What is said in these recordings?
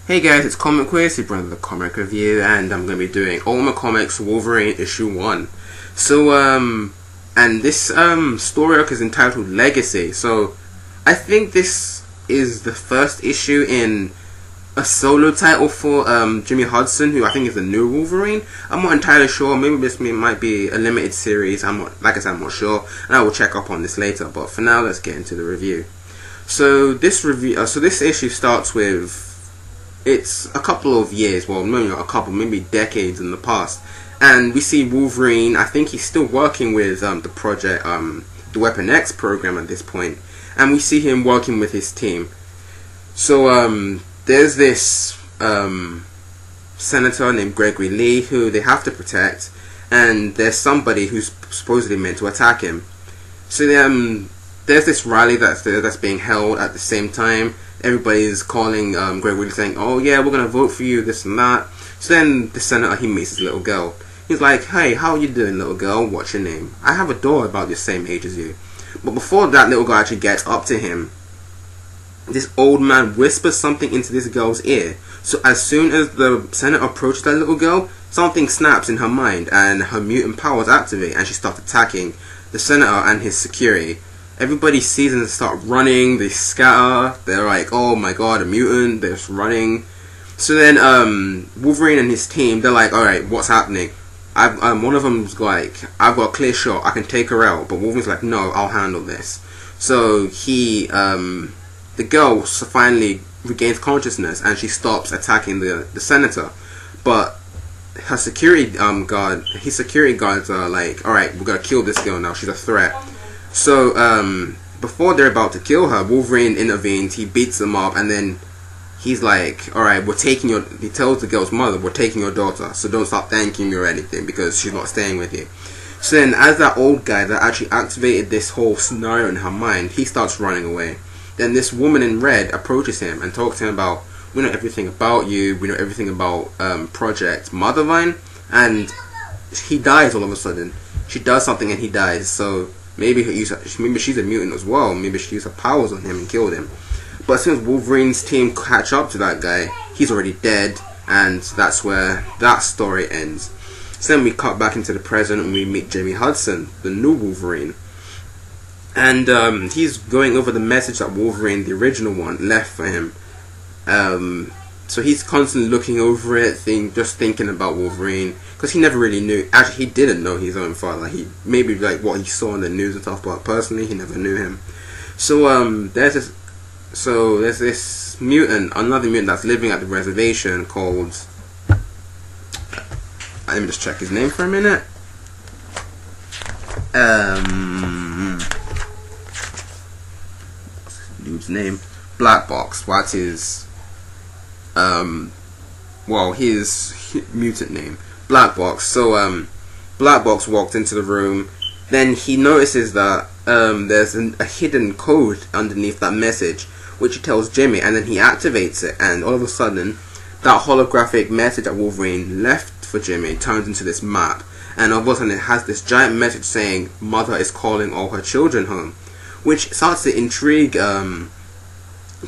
Hey guys, it's Comic Quiz, your brother the comic review, and I'm going to be doing Ultimate Comics Wolverine issue 1. And this story arc is entitled Legacy. So I think this is the first issue in a solo title for Jimmy Hudson, who I think is the new Wolverine. I'm not entirely sure. Maybe this might be a limited series. Like I said, I'm not sure, and I will check up on this later. But for now, let's get into the review. So this issue starts with, it's a couple of years, well, maybe not a couple, maybe decades in the past, and we see Wolverine. I think he's still working with the project, the Weapon X program at this point, and we see him working with his team. So there's this senator named Gregory Lee who they have to protect, and there's somebody who's supposedly meant to attack him. So there's this rally that's being held at the same time. Everybody's calling Gregory saying, "Oh yeah, we're gonna vote for you, this and that." So then the senator, he meets his little girl. He's like, "Hey, how are you doing, little girl? What's your name? I have a daughter about the same age as you." But before that little girl actually gets up to him, this old man whispers something into this girl's ear. So as soon as the senator approaches that little girl, something snaps in her mind and her mutant powers activate, and she starts attacking the senator and his security. Everybody sees and start running. They scatter. They're like, "Oh my god, a mutant!" They're just running. So then Wolverine and his team, they're like, "All right, what's happening?" One of them's like, "I've got a clear shot. I can take her out." But Wolverine's like, "No, I'll handle this." So the girl finally regains consciousness and she stops attacking the senator. But her security his security guards are like, "All right, we're gonna kill this girl now. She's a threat." So before they're about to kill her, Wolverine intervenes. He beats them up, and then he's like, "All right, he tells the girl's mother, "We're taking your daughter, so don't stop thanking me or anything because she's not staying with you." So then, as that old guy that actually activated this whole scenario in her mind, he starts running away. Then this woman in red approaches him and talks to him about, "We know everything about you. We know everything about Project Mothervine," and he dies all of a sudden. She does something and he dies. So maybe she's a mutant as well. Maybe she used her powers on him and killed him. But as soon as Wolverine's team catch up to that guy, he's already dead, and that's where that story ends. So then we cut back into the present and we meet Jimmy Hudson, the new Wolverine. And he's going over the message that Wolverine, the original one, left for him. So he's constantly looking over it, just thinking about Wolverine, because he never really knew. Actually, he didn't know his own father. He maybe like what he saw in the news and stuff, but personally, he never knew him. So there's this mutant, another mutant that's living at the reservation called. Let me just check his name for a minute. Dude's name, Black Box. What's his his mutant name, Black Box. So Black Box walked into the room. Then he notices that there's a hidden code underneath that message, which he tells Jimmy, and then he activates it, and all of a sudden that holographic message that Wolverine left for Jimmy turns into this map, and all of a sudden it has this giant message saying "Mother is calling all her children home," which starts to intrigue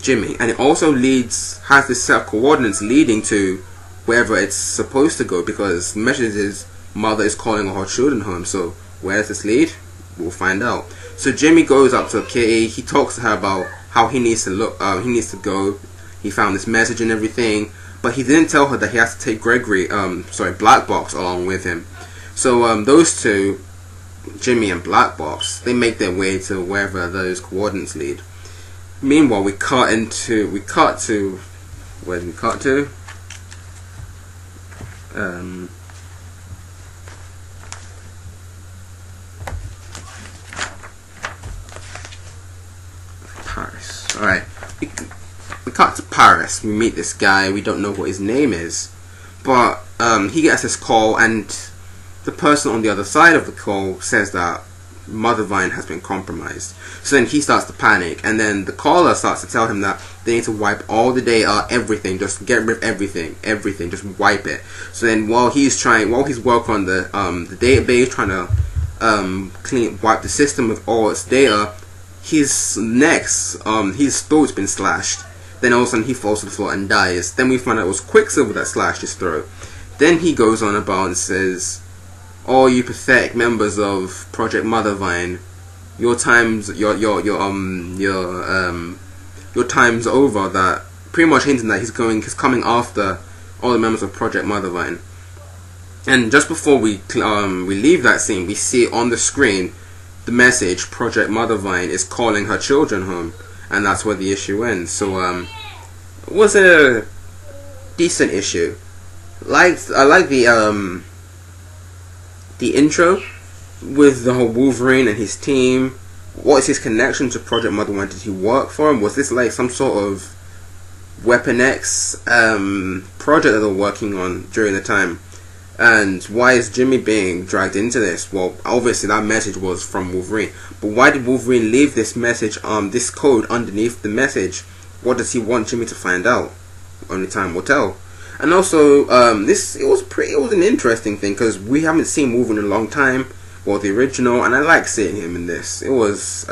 Jimmy, and it also has this set of coordinates leading to wherever it's supposed to go, because the message is "Mother is calling all her children home." So where does this lead? We'll find out. So Jimmy goes up to Kitty. He talks to her about how he needs to go. He found this message and everything, but he didn't tell her that he has to take Black Box along with him. So those two, Jimmy and Black Box, they make their way to wherever those coordinates lead. Meanwhile, we cut to where did we cut to? Paris. Alright. We cut to Paris. We meet this guy. We don't know what his name is. But he gets this call, and the person on the other side of the call says that Mothervine has been compromised. So then he starts to panic, and then the caller starts to tell him that they need to wipe all the data, everything, just get rid of everything, just wipe it. So then while he's working on the database, trying to wipe the system with all its data, his throat's been slashed. Then all of a sudden he falls to the floor and dies. Then we find out it was Quicksilver that slashed his throat. Then he goes on about and says, "All you pathetic members of Project Mothervine, your time's over." That pretty much hinting that he's coming after all the members of Project Mothervine. And just before we leave that scene, we see on the screen the message, "Project Mothervine is calling her children home," and that's where the issue ends. So it was a decent issue. I like the intro with the whole Wolverine and his team. What is his connection to Project Mothervine? Did he work for him? Was this like some sort of Weapon X project that they're working on during the time? And why is Jimmy being dragged into this? Well, obviously that message was from Wolverine, but why did Wolverine leave this message, this code underneath the message? What does he want Jimmy to find out? Only time will tell. And also, it was an interesting thing because we haven't seen Wolverine in a long time. Well, the original, and I like seeing him in this. It was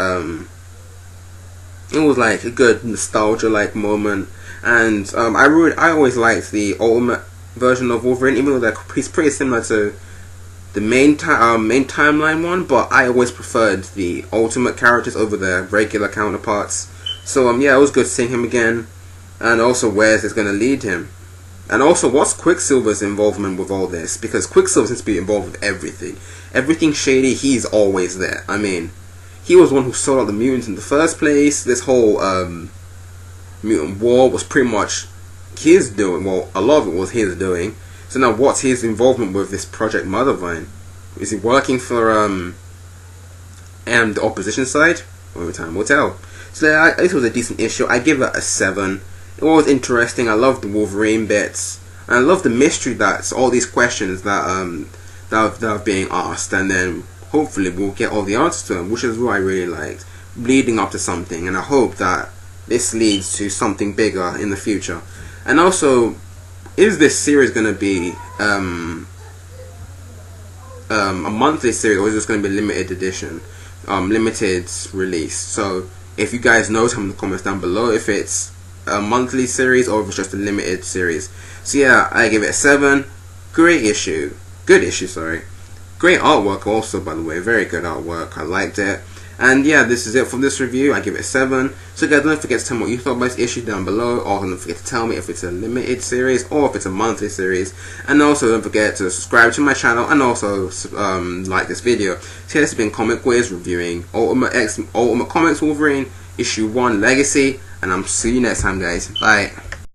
like a good nostalgia like moment, and I always liked the Ultimate version of Wolverine, even though he's pretty similar to the main timeline one, but I always preferred the Ultimate characters over their regular counterparts. So yeah, it was good seeing him again, and also where is this going to lead him, and also what's Quicksilver's involvement with all this, because Quicksilver seems to be involved with everything shady. He's always there. I mean, he was the one who sold out the mutants in the first place. This whole mutant war was pretty much his doing. Well, a lot of it was his doing. So now what's his involvement with this Project Mothervine? Is he working for the opposition side? Only time will tell. So this was a decent issue. I give it a 7. It was interesting. I love the Wolverine bits, and I love the mystery that's all these questions that are being asked, and then hopefully we'll get all the answers to them, which is what I really liked, leading up to something. And I hope that this leads to something bigger in the future. And also, is this series going to be a monthly series, or is this going to be limited edition, limited release? So if you guys know, tell me in the comments down below if it's a monthly series or if it's just a limited series. So yeah, I give it a 7. Great issue. Good issue, sorry. Great artwork also, by the way. Very good artwork. I liked it. And yeah, this is it for this review. I give it a 7. So guys, don't forget to tell me what you thought about this issue down below. Or don't forget to tell me if it's a limited series or if it's a monthly series. And also don't forget to subscribe to my channel and also like this video. So yeah, this has been Comic Wiz reviewing Ultimate Comics Wolverine issue 1 Legacy. And I'll see you next time, guys. Bye.